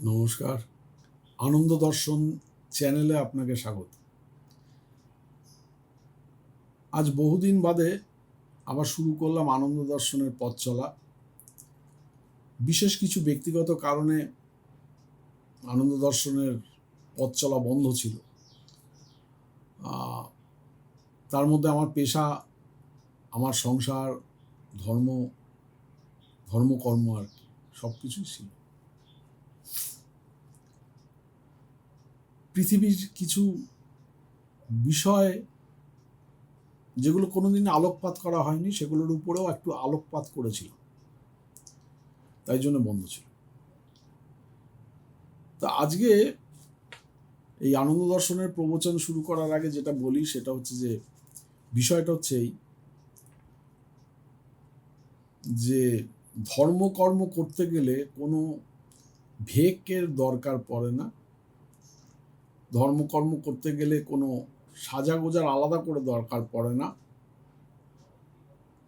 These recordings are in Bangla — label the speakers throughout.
Speaker 1: নমস্কার, আনন্দ দর্শন চ্যানেলে আপনাকে স্বাগত। আজ বহুদিন বাদে আবার শুরু করলাম আনন্দ দর্শনের পথ চলা। বিশেষ কিছু ব্যক্তিগত কারণে আনন্দ দর্শনের পথ চলা বন্ধ ছিল। তার মধ্যে আমার পেশা, আমার সংসার, ধর্মকর্ম আর কি, সব কিছুই ছিল। পৃথিবীর কিছু বিষয় যেগুলো কোনোদিন আলোকপাত করা হয়নি, সেগুলোর উপরেও একটু আলোকপাত করেছিল, তাই জন্য বন্ধ ছিল। তা আজকে এই আনন্দ দর্শনের প্রবচন শুরু করার আগে যেটা বলি সেটা হচ্ছে যে বিষয়টা হচ্ছে এই যে ধর্মকর্ম করতে গেলে কোনো ভেকের দরকার পড়ে না। ধর্মকর্ম করতে গেলে কোনো সাজাগোজার আলাদা করে দরকার পড়ে না।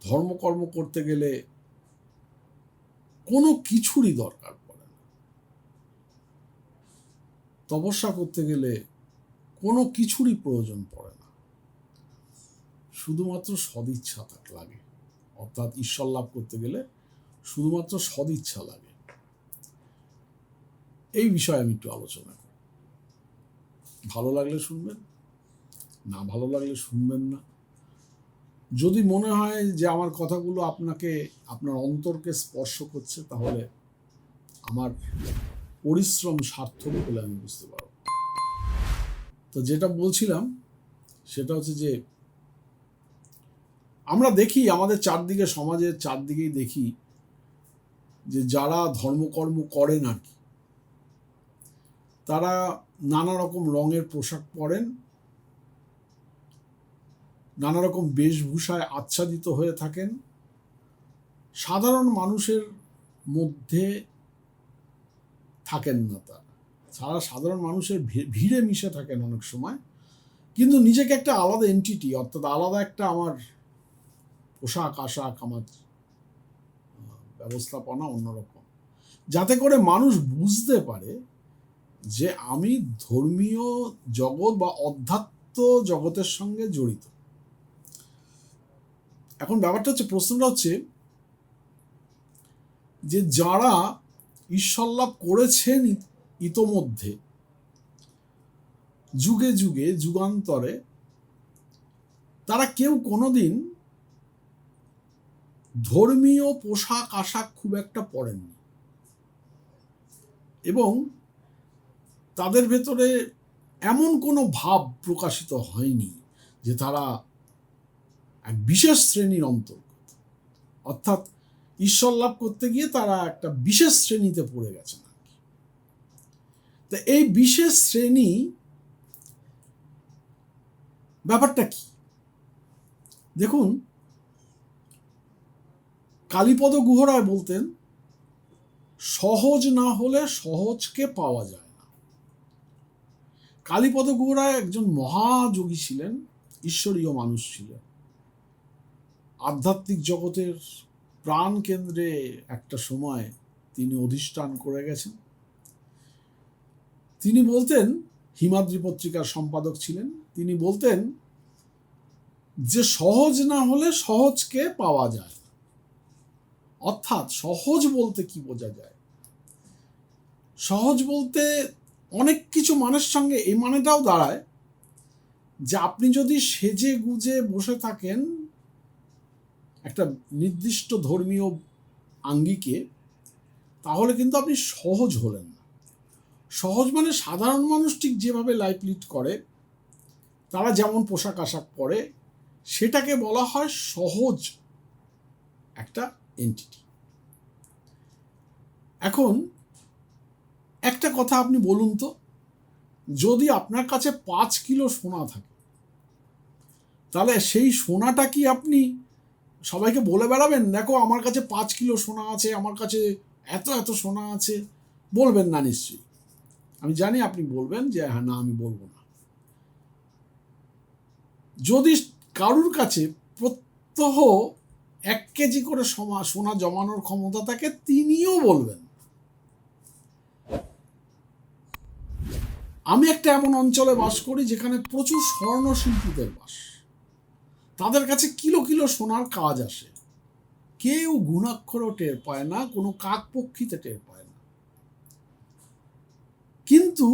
Speaker 1: ধর্মকর্ম করতে গেলে কোনো কিছুরই দরকার পড়ে না। তপস্যা করতে গেলে কোনো কিছুরই প্রয়োজন পড়ে না, শুধুমাত্র সদিচ্ছা লাগে। অর্থাৎ ঈশ্বর লাভ করতে গেলে শুধুমাত্র সদিচ্ছা লাগে। এই বিষয়ে আমি একটু আলোচনা করি। ভালো লাগলে শুনবেন, না ভালো লাগলে শুনবেন না। যদি মনে হয় যে আমার কথাগুলো আপনার অন্তরকে স্পর্শ করছে, তাহলে আমার পরিশ্রম সার্থক বলে আমি বুঝতে পারব। তো যেটা বলছিলাম সেটা হচ্ছে যে আমরা দেখি আমাদের চারদিকে, সমাজের চারদিকেই দেখি যে যারা ধর্মকর্ম করেন আর কি, তারা নানা রকম রঙের পোশাক পরেন, নানা রকম বেশভূষায় আচ্ছাদিত হয়ে থাকেন, সাধারণ মানুষের মধ্যে থাকেন না। তারা সাধারণ মানুষের ভিড়ে মিশে থাকেন অনেক সময়, কিন্তু নিজেকে একটা আলাদা এন্টিটি, অর্থাৎ আলাদা একটা আমার পোশাক আশাক, আমার ব্যবস্থাপনা অন্যরকম, যাতে করে মানুষ বুঝতে পারে যে আমি ধর্মীয় জগৎ বা অধ্যাত্ম জগতের সঙ্গে জড়িত। এখন ব্যাপারটা হচ্ছে, প্রশ্নটা হচ্ছে যে যারা ঈশ্বর লাভ করেছেন ইতোমধ্যে, যুগে যুগে যুগান্তরে, তারা কেউ কোনোদিন ধর্মীয় পোশাক আশাক খুব একটা পরেননি, এবং তাদের ভেতরে এমন কোনো ভাব প্রকাশিত হয়নি যে তারা এক বিশেষ শ্রেণীর অন্তর্গত, অর্থাৎ ঈশ্বর লাভ করতে গিয়ে তারা একটা বিশেষ শ্রেণীতে পড়ে গেছেন আর কি। তো এই বিশেষ শ্রেণী ব্যাপারটা কি? দেখুন, কালীপদ গুহরায় বলতেন, সহজ না হলে সহজকে পাওয়া যায় না। কালীপদ গুহরায় একজন মহাযোগী ছিলেন, ঈশ্বরীয় মানুষ ছিলেন, আধ্যাত্মিক জগতের প্রাণ কেন্দ্রে একটা সময় তিনি অধিষ্ঠান করে গেছেন। তিনি বলতেন, হিমাদ্রি পত্রিকার সম্পাদক ছিলেন, তিনি বলতেন যে সহজ না হলে সহজকে পাওয়া যায় না। অর্থাৎ সহজ বলতে কি বোঝা যায়? সহজ বলতে অনেক কিছু মানের সঙ্গে এই মানেটাও দাঁড়ায় যে আপনি যদি সেজে গুজে বসে থাকেন একটা নির্দিষ্ট ধর্মীয় আঙ্গিকে, তাহলে কিন্তু আপনি সহজ হলেন না। সহজ মানে সাধারণ মানুষ ঠিক যেভাবে লাইফ লিড করে, তারা যেমন পোশাক আশাক পরে, সেটাকে বলা হয় সহজ একটা এন্টিটি। এখন একটা কথা আপনি বলুন তো, যদি আপনার কাছে 5 কিলো সোনা থাকে, তাহলে সেই সোনাটা কি আপনি সবাইকে বলে বেড়াবেন, দেখো আমার কাছে 5 কিলো সোনা আছে, আমার কাছে এত এত সোনা আছে? বলবেন না নিশ্চয়ই। আমি জানি আপনি বলবেন যে হ্যাঁ, না আমি বলবো না। যদি কারুর কাছে প্রত্যহ 1 কেজি করে সোনা জমানোর ক্ষমতা থাকে, তিনিও বলবেন। আমি একটা এমন অঞ্চলে বাস করি যেখানে প্রচুর স্বর্ণশিল্পীদের বাস। তাদের কাছে কিলো কিলো সোনার কাজ আসে, কেউ গুণাক্ষরও টের পায় না, কোনো কাকপক্ষীতে টের পায় না। কিন্তু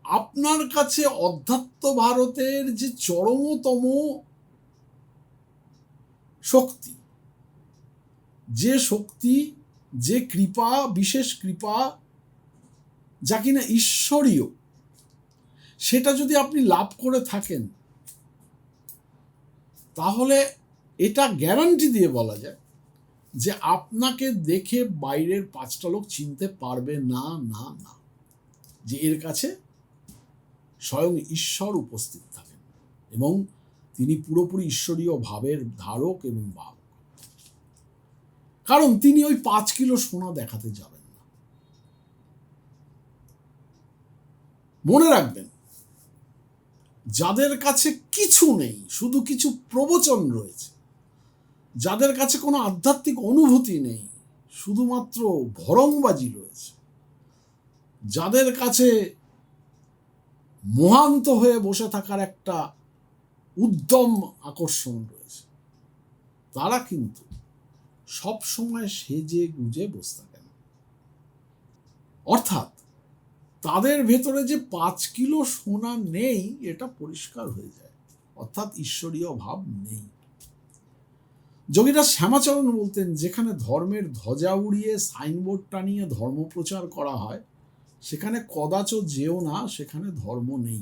Speaker 1: আপনার কাছে অধ্যাত্ম ভারতের যে চরমতম শক্তি, যে শক্তি, যে কৃপা, বিশেষ কৃপা, যা কিনা ঈশ্বরীয়, সেটা যদি আপনি লাভ করে থাকেন, তাহলে এটা গ্যারান্টি দিয়ে বলা যায় যে আপনাকে দেখে বাইরের 5টা লোক চিনতে পারবে না, না না, যে এর কাছে স্বয়ং ঈশ্বর উপস্থিত থাকেন এবং তিনি পুরোপুরি ঈশ্বরীয় ভাবের ধারক এবং বাহক। কারণ তিনি ওই 5 কিলো সোনা দেখাতে যাবেন না। মনে রাখবেন, যাদের কাছে কিছু নেই, শুধু কিছু প্রবচন রয়েছে, যাদের কাছে কোনো আধ্যাত্মিক অনুভূতি নেই, শুধুমাত্র ভরংবাজি রয়েছে, যাদের কাছে মোহান্ত হয়ে বসে থাকার একটা উদ্যম আকর্ষণ রয়েছে, তারা কিন্তু সব সময় সেজে গুজে বসে থাকেন। অর্থাৎ তাদের ভেতরে যে 5 কিলো সোনা নেই, এটা পরিষ্কার হয়ে যায়, অর্থাৎ ঈশ্বরীয় ভাব নেই। যোগীরা শ্যামাচরণ বলতেন, যেখানে ধর্মের ধ্বজা উড়িয়ে সাইনবোর্ড টানিয়ে ধর্ম প্রচার করা হয়, সেখানে কদাচ যেও না, সেখানে ধর্ম নেই।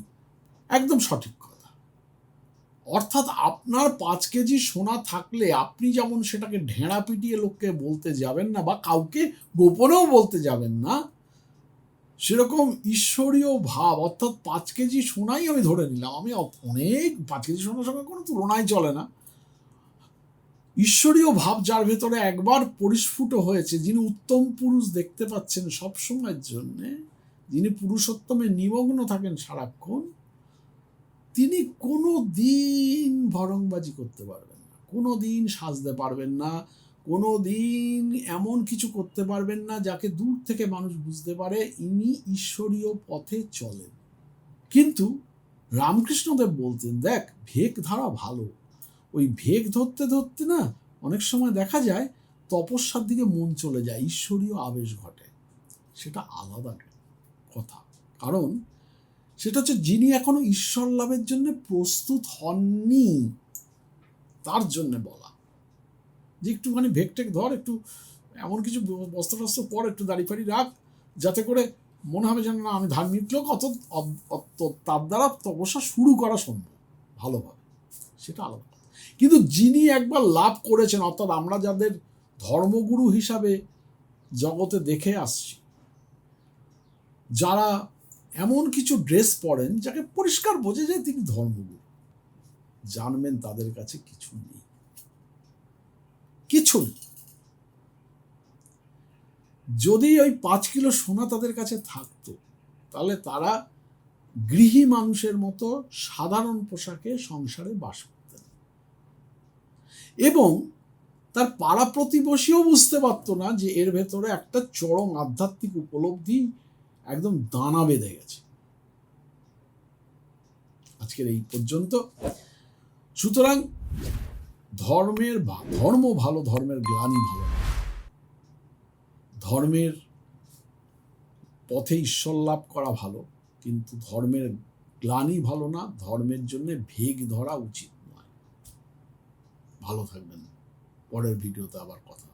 Speaker 1: একদম সঠিক কথা। অর্থাৎ আপনার 5 কেজি সোনা থাকলে আপনি যেমন সেটাকে ঢেঁড়া পিটিয়ে লোককে বলতে যাবেন না, বা কাউকে গোপনেও বলতে যাবেন না, সেরকম ঈশ্বরীয় ভাব, অর্থাৎ 5 কেজি সোনাই আমি ধরে নিলাম, আমি অনেক 5 কেজি সোনার সঙ্গে কোনো তুলনাই চলে না, ঈশ্বরীয় ভাব যার ভেতরে একবার পরিস্ফুট হয়েছে, যিনি উত্তম পুরুষ দেখতে পাচ্ছেন সবসময়ের জন্যে, যিনি পুরুষোত্তমে নিমগ্ন থাকেন সারাক্ষণ, তিনি কোনো দিন ভরংবাজি করতে পারবেন না, কোনো দিন সাজতে পারবেন না, কোনো দিন এমন কিছু করতে পারবেন না যাকে দূর থেকে মানুষ বুঝতে পারে ইনি ঈশ্বরীয় পথে চলেন। কিন্তু রামকৃষ্ণদেব বলতেন, দেখ ভেক ধরা ভালো, ওই ভেক ধরতে ধরতে না অনেক সময় দেখা যায় তপস্যার দিকে মন চলে যায়, ঈশ্বরীয় আবেশ ঘটে। সেটা আলাদা কথা, কারণ সেটা হচ্ছে যিনি এখনো ঈশ্বর লাভের জন্য প্রস্তুত হননি, তার জন্য বলা যে একটুখানি ভেকটেক ধর, একটু এমন কিছু বস্ত্র টস্ত্র পর, একটু দাড়ি ফাড়ি রাখ, যাতে করে মনে হবে যেন না আমি ধার্মিক লোক, তার দ্বারা তপস্যা শুরু করা সম্ভব ভালোভাবে, সেটা আলাদা। কিন্তু যিনি একবার লাভ করেছেন, অর্থাৎ আমরা যাদের ধর্মগুরু হিসাবে জগতে দেখে আসছি, যারা এমন কিছু ড্রেস পরেন যাকে পরিষ্কার বোঝা যায় তিনি ধর্মগুরু, জানবেন তাদের কাছে কিছু নেই, কিছু নেই। যদি ওই 5 কিলো সোনা তাদের কাছে থাকতো, তাহলে তারা গৃহী মানুষের মতো সাধারণ পোশাকে সংসারে বাস করতেন, এবং তার পাড়া প্রতিবেশীও বুঝতে পারতো না যে এর ভেতরে একটা চরম আধ্যাত্মিক উপলব্ধি একদম দানা বেঁধে গেছে। আজকের এই পর্যন্ত। সুতরাং ধর্ম ভালো, ধর্মের গ্লানি ভালো না, ধর্মের পথে ঈশ্বর লাভ করা ভালো, কিন্তু ধর্মের গ্লানি ভালো না, ধর্মের জন্য ভেগ ধরা উচিত নয়। ভালো থাকবেন, পরের ভিডিওতে আবার কথা।